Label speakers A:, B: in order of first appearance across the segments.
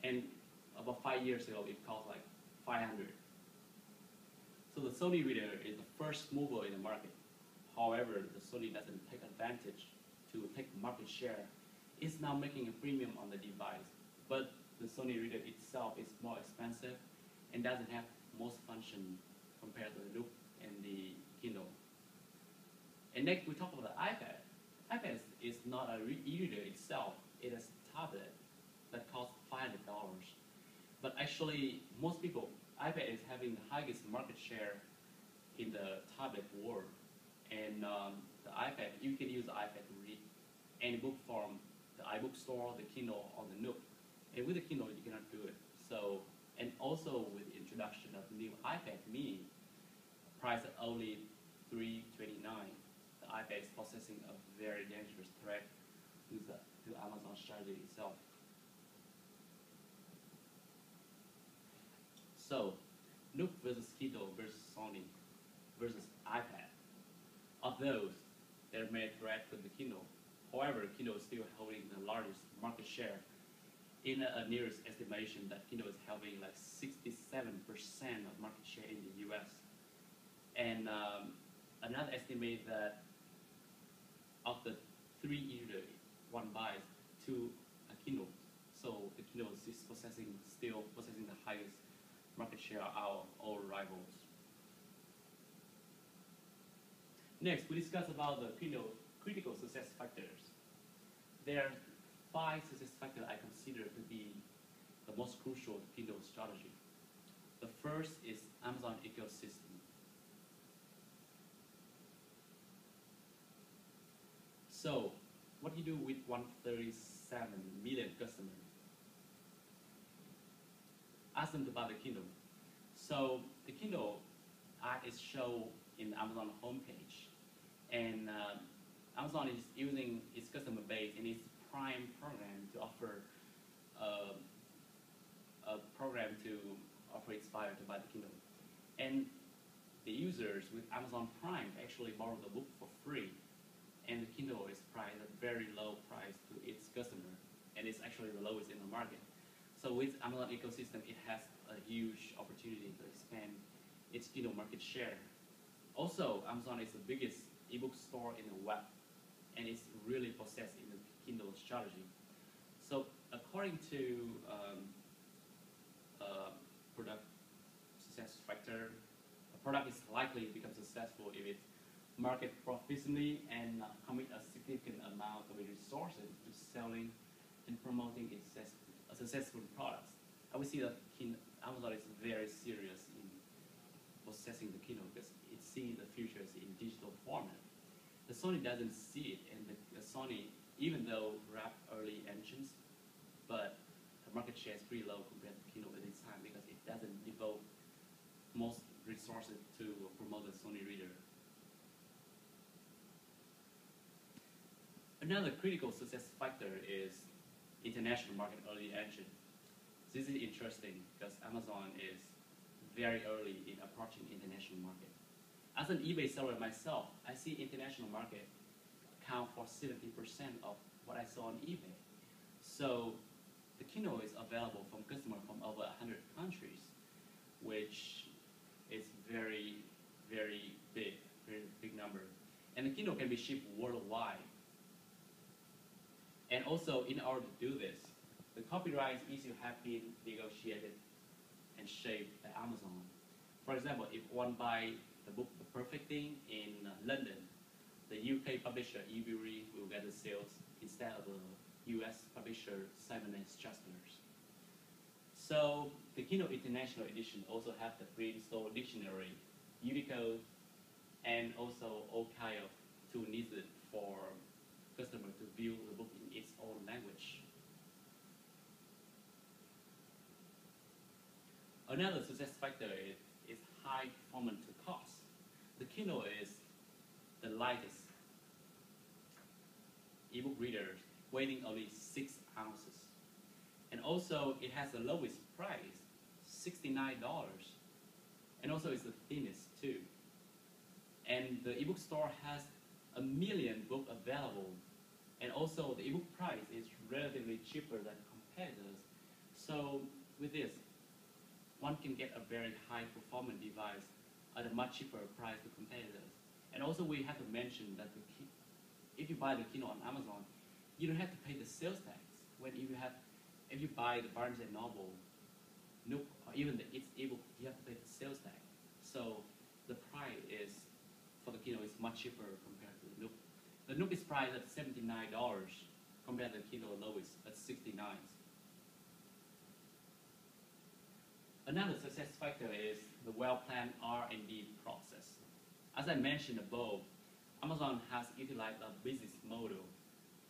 A: and about 5 years ago it cost like 500. So the Sony reader is the first mover in the market. However, the Sony doesn't take advantage to take market share. It's now making a premium on the device, but the Sony reader itself is more expensive and doesn't have most function compared to the Loop and the Kindle. And next we talk about the iPad. iPad is not a e-reader itself. It is a tablet that costs $500. But actually, most people, iPad is having the highest market share in the tablet world. And the iPad, you can use the iPad to read any book from the iBook store, the Kindle, or the Nook. And with the Kindle, you cannot do it. So, and also with the introduction of the new iPad mini, priced at only $329, the iPad is possessing a very dangerous threat to Amazon strategy itself. So, Nook versus Kindle versus Sony versus iPad. Of those, there may threat with the Kindle. However, Kindle is still holding the largest market share. In a nearest estimation, that Kindle is having like 67% of market share in the US. And another estimate that of the 3 e-reader one buys, 2 a Kindle. So the Kindle is still possessing the highest market share of all rivals. Next, we discuss about the Kindle critical success factors. There are 5 success factors I consider to be the most crucial to Kindle strategy. The first is Amazon ecosystem. So, what do you do with 137 million customers? Ask them to buy the Kindle. So, the Kindle ad is shown in the Amazon homepage. And Amazon is using its customer base in its Prime program to offer a program to offer its buyer to buy the Kindle. And the users with Amazon Prime actually borrow the book for free. And the Kindle is priced at a very low price to its customer. And it's actually the lowest in the market. So with Amazon ecosystem, it has a huge opportunity to expand its Kindle market share. Also, Amazon is the biggest ebook store in the web, and it's really possessed in the Kindle strategy. So according to product success factor, a product is likely to become successful if it market proficiently and commit a significant amount of resources to selling and promoting its successful products. I would see that Amazon is very serious in possessing the Kindle because it sees the futures in digital format. The Sony doesn't see it, and the Sony, even though wrapped early entrance, but the market share is pretty low compared to Kindle at this time because it doesn't devote most resources to promote the Sony reader. Another critical success factor is international market early entry. This is interesting because Amazon is very early in approaching international market. As an eBay seller myself, I see international market account for 70% of what I saw on eBay. So the Kindle is available from customers from over 100 countries, which is very, very big number. And the Kindle can be shipped worldwide. And also, in order to do this, the copyright issue have been negotiated and shaped by Amazon. For example, if one buy the book The Perfect Thing in London, the UK publisher eBury will get the sales instead of the US publisher Simon & Schuster's. So the Kindle International Edition also have the pre-installed dictionary, Unicode, and also all kind of tools needed for customer to view the book in its own language. Another success factor is high performance to cost. The Kindle is the lightest ebook reader, weighing only 6 ounces. And also it has the lowest price, $69. And also it's the thinnest too. And the ebook store has 1 million books available. And also the ebook price is relatively cheaper than competitors. So with this, one can get a very high performance device at a much cheaper price to competitors. And also we have to mention that if you buy the Kindle on Amazon, you don't have to pay the sales tax. If you buy the Barnes and Noble, Nook, or even the It's ebook, you have to pay the sales tax. So the price for the Kindle is much cheaper compared to the Nook. The Nook is priced at $79 compared to the Kindle lowest at $69. Another success factor is the well-planned R&D process. As I mentioned above, Amazon has utilized a business model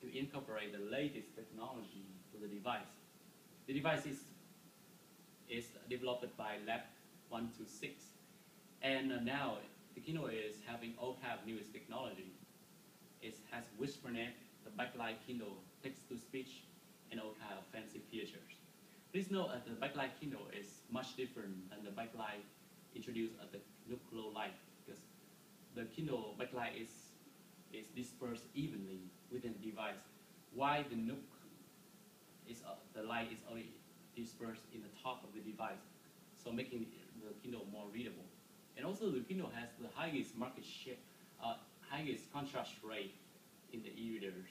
A: to incorporate the latest technology to the device. The device is developed by Lab 126, and now the Kindle is having all kind of newest technology. It has WhisperNet, the backlight Kindle, text-to-speech, and all kind of fancy features. Please note that the backlight Kindle is much different than the backlight introduced at the Nook Low Light, because the Kindle backlight is dispersed evenly within the device, while the Nook the light is only dispersed in the top of the device, so making the Kindle more readable. And also the Kindle has the highest highest contrast rate in the e-readers.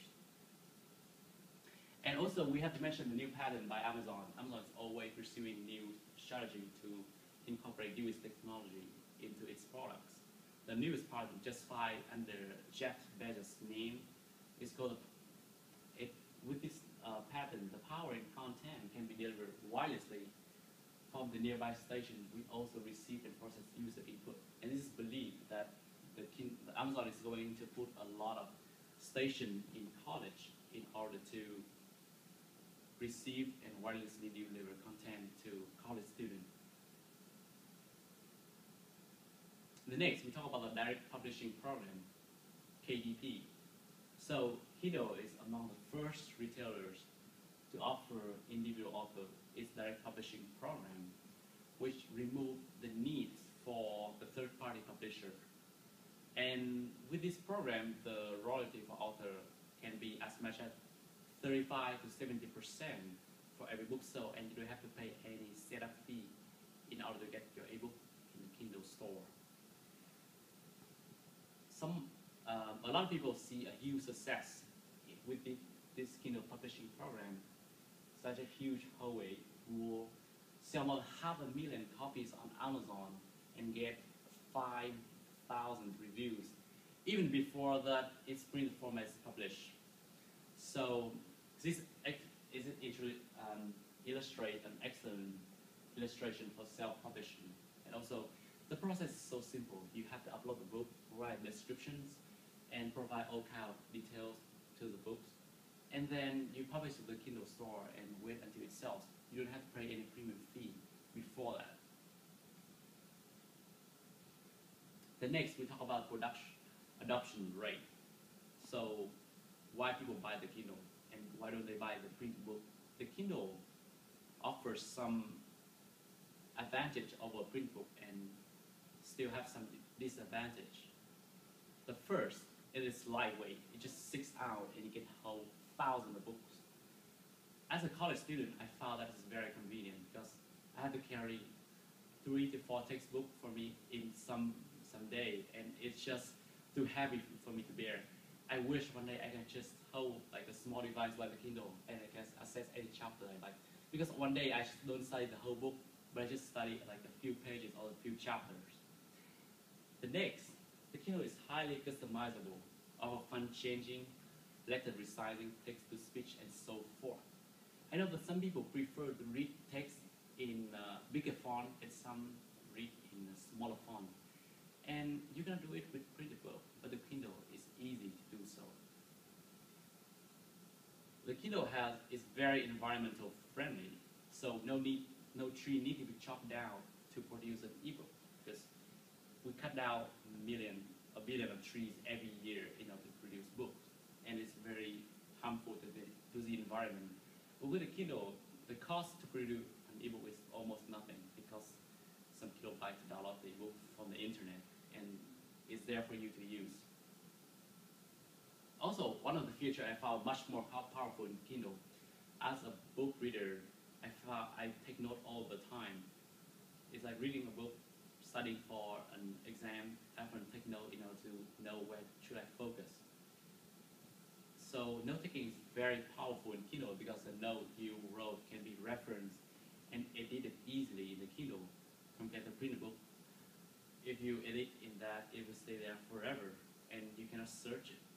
A: And also we have to mention the new patent by Amazon. Amazon is always pursuing new strategy to incorporate newest technology into its products. The newest patent just filed under Jeff Bezos' name is called with this patent, the power and content can be delivered wirelessly from the nearby station. We also receive and process user input. And this is believed that the Amazon is going to put a lot of stations in college in order to receive and wirelessly deliver content to college students. The next, we talk about the direct publishing program, KDP. So Kindle is among the first retailers to offer individual author its direct publishing program, which removed the need for the third-party publisher. And with this program, the royalty for author can be as much as 35 to 70% for every book sold, and you don't have to pay any setup fee in order to get your ebook in the Kindle store. A lot of people see a huge success with this Kindle publishing program, such a huge Huawei who sell more than 500,000 copies on Amazon and get 5,000 reviews, even before that its print format is published. So this illustrates an excellent illustration for self-publishing. And also, the process is so simple. You have to upload the book, write descriptions, and provide all kind of details to the books. And then you publish to the Kindle store and wait until it sells. You don't have to pay any premium fee before that. The next, we talk about adoption rate. So why people buy the Kindle and why don't they buy the print book? The Kindle offers some advantage over a print book and still have some disadvantage. The first, it is lightweight. It just 6 hours and you can hold thousands of books. As a college student, I found that it's very convenient because I had to carry 3 to 4 textbooks for me in some day, and it's just too heavy for me to bear. I wish one day I can just hold like a small device like the Kindle and I can access any chapter I like. Because one day I don't study the whole book, but I just study like a few pages or a few chapters. The next, the Kindle is highly customizable, our font changing, letter resizing, text-to-speech, and so forth. I know that some people prefer to read text in bigger font and some read in a smaller font. And you can do it with printed book, but the Kindle is easy to do so. The Kindle is very environmental friendly, so no tree need to be chopped down to produce an ebook, because we cut down a billion of trees every year in order to produce books, and it's very harmful to the environment. But with the Kindle, the cost to produce an ebook is almost nothing, because some kilobytes to download the ebook from the internet, and it's there for you to use. Also, one of the features I found much more powerful in Kindle, as a book reader, I I take note all the time. It's like reading a book, studying for an exam, often take note, to know where should I focus. So note taking is very powerful in Kindle because the note you wrote can be referenced and edited easily in the Kindle compared to print book. If you edit in that, it will stay there forever and you cannot search it.